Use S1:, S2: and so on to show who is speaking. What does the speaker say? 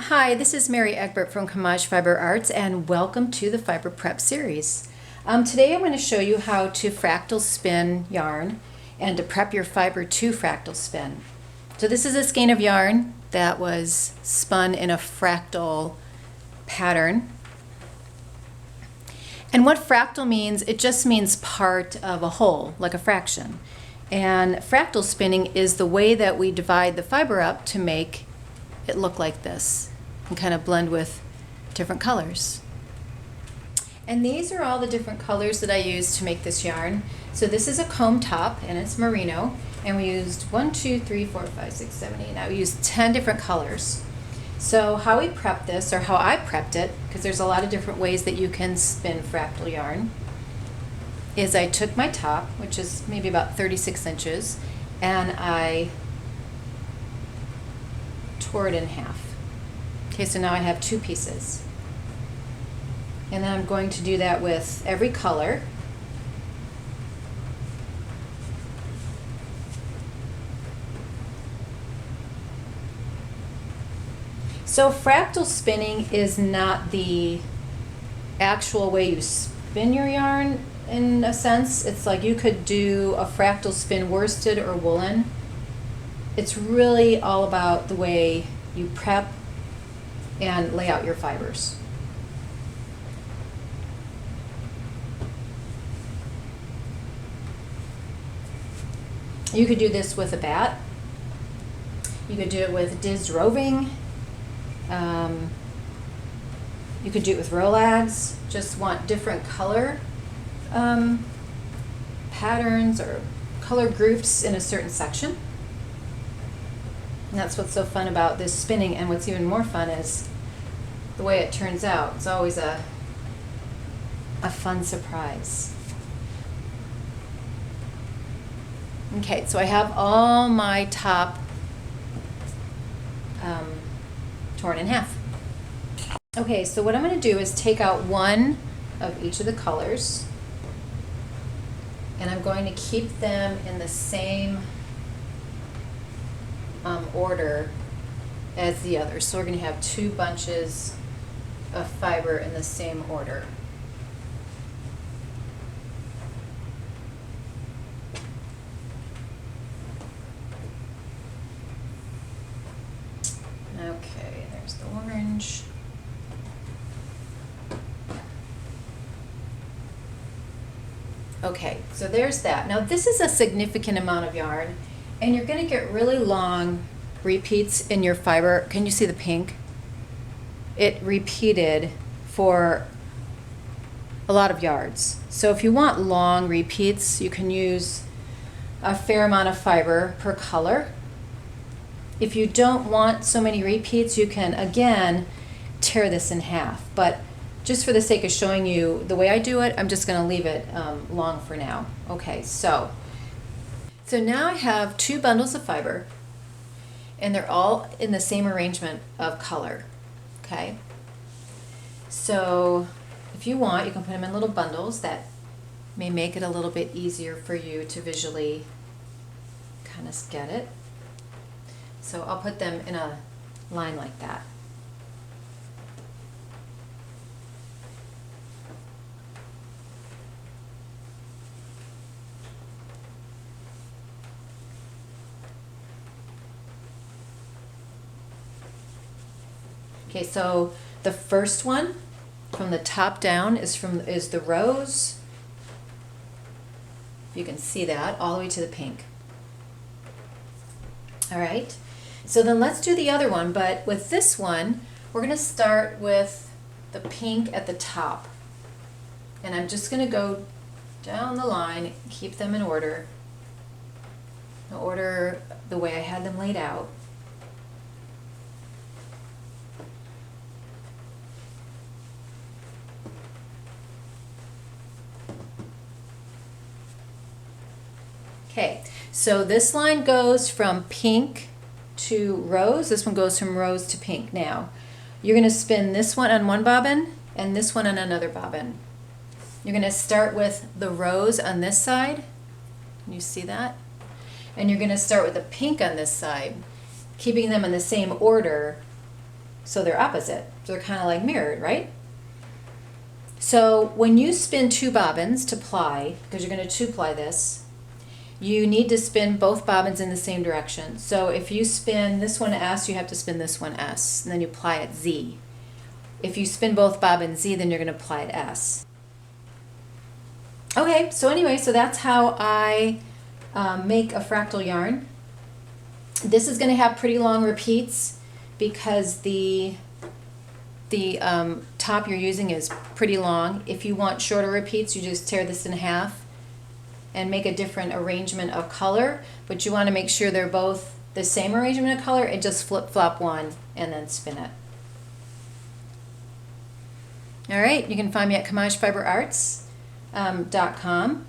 S1: Hi, this is Mary Egbert from Camaj Fiber Arts, and welcome to the Fiber Prep series. Today I'm going to show you how to fractal spin yarn and to prep your fiber to fractal spin. So this is a skein of yarn that was spun in a fractal pattern. And what fractal means, it just means part of a whole, like a fraction. And fractal spinning is the way that we divide the fiber up to make it look like this and kind of blend with different colors. And these are all the different colors that I used to make this yarn. So this is a comb top and it's merino, and we used 1, 2, 3, 4, 5, 6, 7, 8. Now we used 10 different colors. So how we prepped this, or how I prepped it, because there's a lot of different ways that you can spin fractal yarn, is I took my top, which is maybe about 36 inches, and I tore it in half. Okay, so now I have two pieces. And then I'm going to do that with every color. So fractal spinning is not the actual way you spin your yarn in a sense. It's like you could do a fractal spin worsted or woolen. It's really all about the way you prep and lay out your fibers. You could do this with a bat. You could do it with dizzed roving. You could do it with Rolags. Just want different color patterns or color groups in a certain section. And that's what's so fun about this spinning, and what's even more fun is the way it turns out. It's always a fun surprise. Okay, so I have all my top torn in half. Okay, so what I'm going to do is take out one of each of the colors, and I'm going to keep them in the same order as the others. So we're going to have two bunches of fiber in the same order. Okay, there's the orange. Okay, so there's that. Now this is a significant amount of yarn, and you're going to get really long repeats in your fiber. Can you see the pink? It repeated for a lot of yards. So if you want long repeats, you can use a fair amount of fiber per color. If you don't want so many repeats, you can again tear this in half. But just for the sake of showing you the way I do it, I'm just going to leave it long for now. Okay, so now I have two bundles of fiber, and they're all in the same arrangement of color. Okay, so if you want, you can put them in little bundles. That may make it a little bit easier for you to visually kind of get it. So I'll put them in a line like that. Okay, so the first one from the top down is the rose. You can see that all the way to the pink. All right, so then let's do the other one, but with this one, we're going to start with the pink at the top. And I'm just going to go down the line, keep them in order the way I had them laid out. Okay, so this line goes from pink to rose. This one goes from rose to pink. Now, you're going to spin this one on one bobbin and this one on another bobbin. You're going to start with the rose on this side. Can you see that? And you're going to start with the pink on this side, keeping them in the same order So they're opposite. They're kind of like mirrored, right? So when you spin 2 bobbins to ply, because you're going to 2-ply this, you need to spin both bobbins in the same direction. So if you spin this one S, you have to spin this one S, and then you ply it Z. If you spin both bobbins Z, then you're going to ply it S. Okay, so anyway, so that's how I make a fractal yarn. This is going to have pretty long repeats because the top you're using is pretty long. If you want shorter repeats, you just tear this in half and make a different arrangement of color, but you want to make sure they're both the same arrangement of color and just flip-flop one and then spin it. All right, you can find me at CamajFiberArts.com.